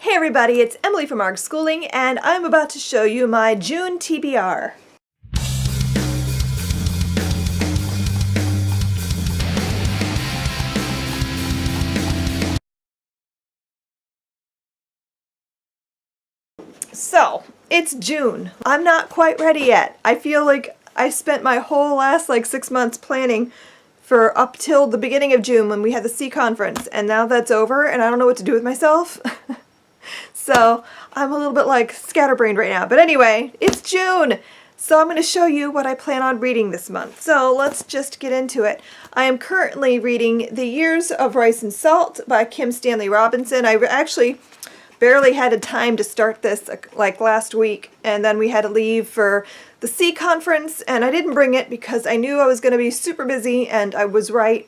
Hey everybody, it's Emily from ARG Schooling, and I'm about to show you my June TBR. So, it's June. I'm not quite ready yet. I feel like I spent my whole last 6 months planning for up till the beginning of June when we had the C conference, and now that's over and I don't know what to do with myself. So I'm a little bit scatterbrained right now. But anyway, it's June! So I'm going to show you what I plan on reading this month. So let's just get into it. I am currently reading The Years of Rice and Salt by Kim Stanley Robinson. I actually barely had a time to start this last week, and then we had to leave for the C conference, and I didn't bring it because I knew I was going to be super busy, and I was right.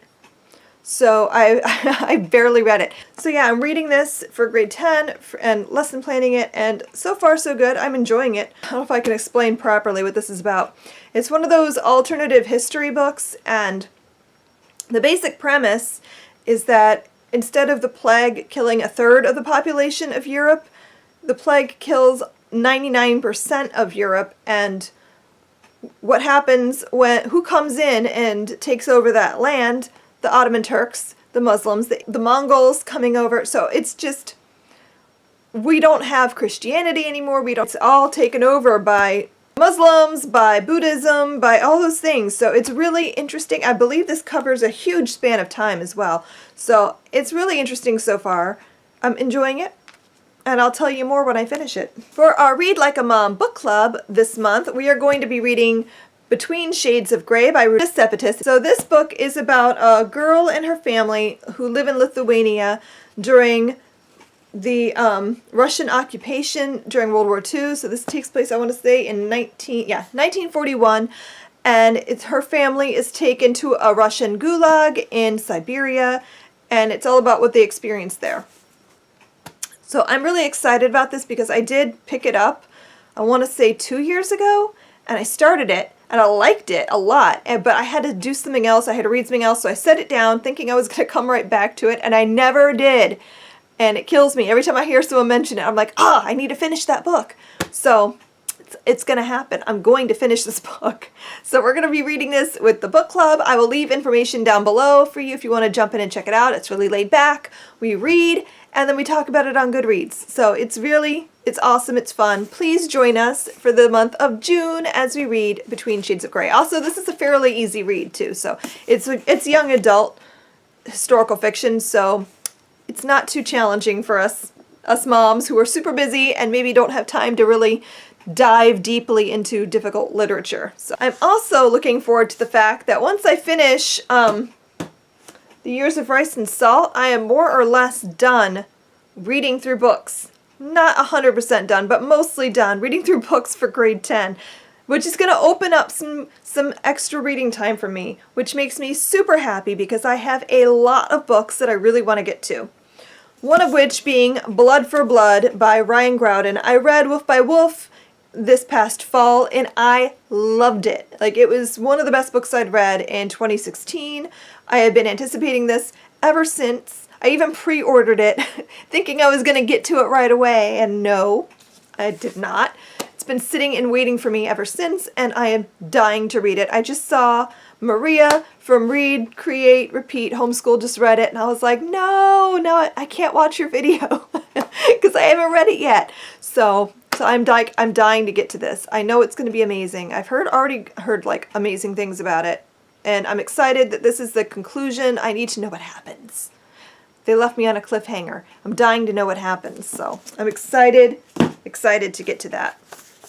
So I barely read it. So yeah, I'm reading this for grade 10 and lesson planning it, and so far so good. I'm enjoying it. I don't know if I can explain properly what this is about. It's one of those alternative history books, and the basic premise is that instead of the plague killing a third of the population of Europe, the plague kills 99% of Europe, and what happens who comes in and takes over that land? The Ottoman Turks, the Muslims, the Mongols coming over. So it's just, we don't have Christianity anymore. It's all taken over by Muslims, by Buddhism, by all those things. So it's really interesting. I believe this covers a huge span of time as well. So it's really interesting so far. I'm enjoying it, and I'll tell you more when I finish it. For our Read Like a Mom book club this month, we are going to be reading Between Shades of Grey by Ruta Sepetys. So this book is about a girl and her family who live in Lithuania during the Russian occupation during World War II. So this takes place, I want to say, in 1941. And her family is taken to a Russian gulag in Siberia, and it's all about what they experienced there. So I'm really excited about this because I did pick it up, I want to say 2 years ago, and I started it. And I liked it a lot, but I had to do something else. I had to read something else, so I set it down thinking I was going to come right back to it, and I never did. And it kills me. Every time I hear someone mention it, I'm like, I need to finish that book. So it's going to happen. I'm going to finish this book. So we're going to be reading this with the book club. I will leave information down below for you if you want to jump in and check it out. It's really laid back. We read, and then we talk about it on Goodreads. So it's awesome. It's fun. Please join us for the month of June as we read Between Shades of Grey. Also, this is a fairly easy read too. So it's young adult historical fiction, so it's not too challenging for us moms who are super busy and maybe don't have time to really dive deeply into difficult literature. So I'm also looking forward to the fact that once I finish The Years of Rice and Salt, I am more or less done reading through books. Not 100% done, but mostly done reading through books for grade 10, which is going to open up some extra reading time for me, which makes me super happy because I have a lot of books that I really want to get to. One of which being Blood for Blood by Ryan Groudon. I read Wolf by Wolf this past fall, and I loved it. It was one of the best books I'd read in 2016. I had been anticipating this ever since. I even pre-ordered it, thinking I was going to get to it right away, and no, I did not. It's been sitting and waiting for me ever since, and I am dying to read it. I just saw Maria from Read, Create, Repeat, Homeschool just read it, and I was like, no, I can't watch your video, because I haven't read it yet. So I'm dying to get to this. I know it's going to be amazing. I've already heard amazing things about it, and I'm excited that this is the conclusion. I need to know what happens. They left me on a cliffhanger. I'm dying to know what happens, so I'm excited to get to that.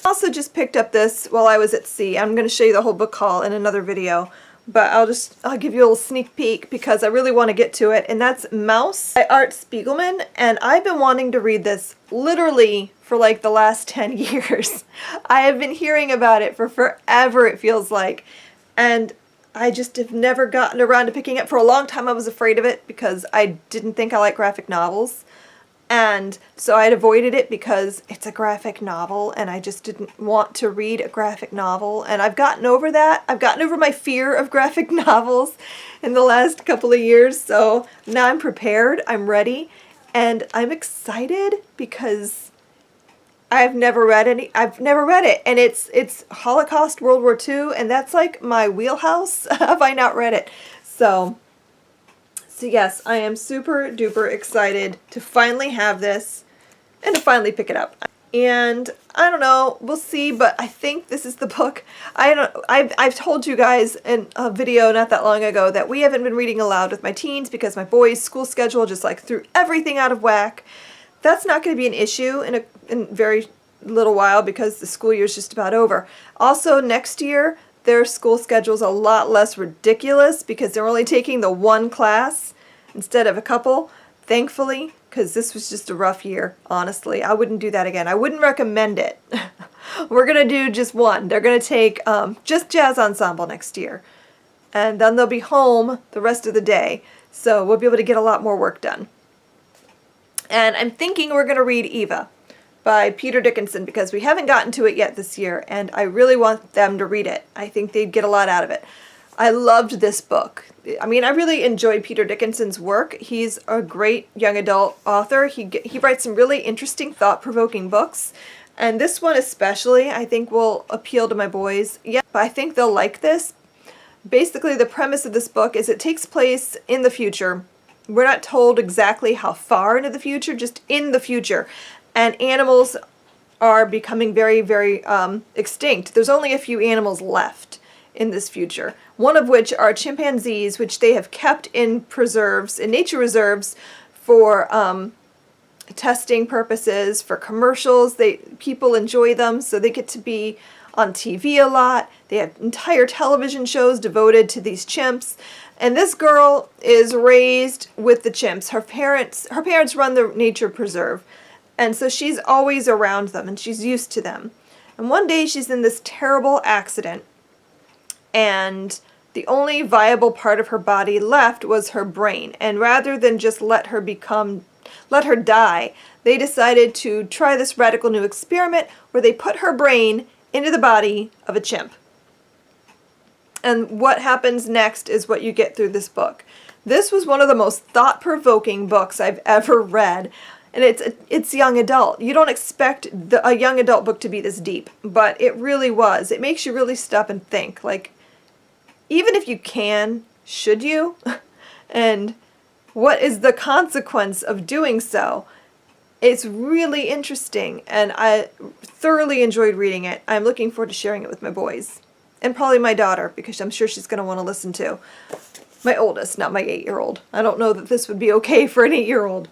I also just picked up this while I was at sea. I'm going to show you the whole book haul in another video, but I'll give you a little sneak peek because I really want to get to it, and that's Mouse by Art Spiegelman, and I've been wanting to read this literally for the last 10 years. I have been hearing about it for forever, it feels like, and I just have never gotten around to picking it. For a long time I was afraid of it because I didn't think I liked graphic novels. And so I had avoided it because it's a graphic novel and I just didn't want to read a graphic novel. And I've gotten over that. I've gotten over my fear of graphic novels in the last couple of years. So now I'm prepared. I'm ready. And I'm excited because I've never read it, and it's Holocaust, World War II, and that's like my wheelhouse. Have I not read it? So yes, I am super duper excited to finally have this and to finally pick it up. And I don't know, we'll see, but I think this is the book. I've told you guys in a video not that long ago that we haven't been reading aloud with my teens because my boys' school schedule just like threw everything out of whack. That's not going to be an issue in a very little while because the school year is just about over. Also, next year, their school schedule's a lot less ridiculous because they're only taking the one class instead of a couple, thankfully, because this was just a rough year, honestly. I wouldn't do that again. I wouldn't recommend it. We're going to do just one. They're going to take just jazz ensemble next year. And then they'll be home the rest of the day, so we'll be able to get a lot more work done. And I'm thinking we're going to read Eva by Peter Dickinson because we haven't gotten to it yet this year, and I really want them to read it. I think they'd get a lot out of it. I loved this book. I mean, I really enjoyed Peter Dickinson's work. He's a great young adult author. He writes some really interesting, thought-provoking books, and this one especially I think will appeal to my boys. Yeah, but I think they'll like this. Basically, the premise of this book is it takes place in the future. We're not told exactly how far into the future, just in the future. And animals are becoming very, very extinct. There's only a few animals left in this future. One of which are chimpanzees, which they have kept in preserves, in nature reserves, for testing purposes, for commercials. People enjoy them, so they get to be on TV a lot. They have entire television shows devoted to these chimps. And this girl is raised with the chimps. Her parents run the nature preserve. And so she's always around them and she's used to them. And one day she's in this terrible accident and the only viable part of her body left was her brain. And rather than just let her die, they decided to try this radical new experiment where they put her brain into the body of a chimp. And what happens next is what you get through this book. This was one of the most thought-provoking books I've ever read. And it's young adult. You don't expect a young adult book to be this deep, but it really was. It makes you really stop and think. Like, even if you can, should you? And what is the consequence of doing so? It's really interesting, and I thoroughly enjoyed reading it. I'm looking forward to sharing it with my boys. And probably my daughter, because I'm sure she's going to want to listen to. My oldest, not my 8-year-old. I don't know that this would be okay for an 8-year-old.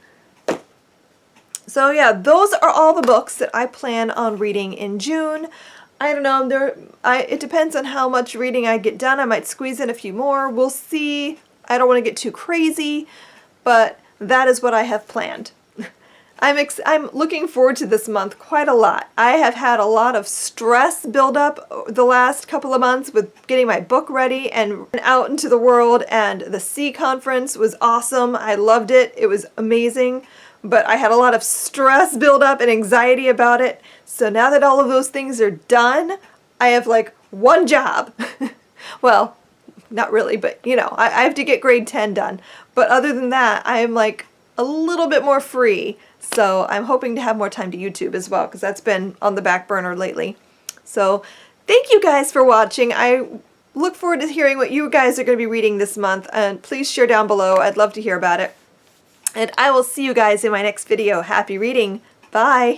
So yeah, those are all the books that I plan on reading in June. I don't know, it depends on how much reading I get done. I might squeeze in a few more. We'll see. I don't want to get too crazy, but that is what I have planned. I'm looking forward to this month quite a lot. I have had a lot of stress build up the last couple of months with getting my book ready and out into the world, and the C conference was awesome. I loved it. It was amazing. But I had a lot of stress build up and anxiety about it. So now that all of those things are done, I have like one job. Well, not really, but you know, I have to get grade 10 done. But other than that, I'm like a little bit more free. So I'm hoping to have more time to YouTube as well, because that's been on the back burner lately. So thank you guys for watching. I look forward to hearing what you guys are going to be reading this month. And please share down below. I'd love to hear about it. And I will see you guys in my next video. Happy reading. Bye.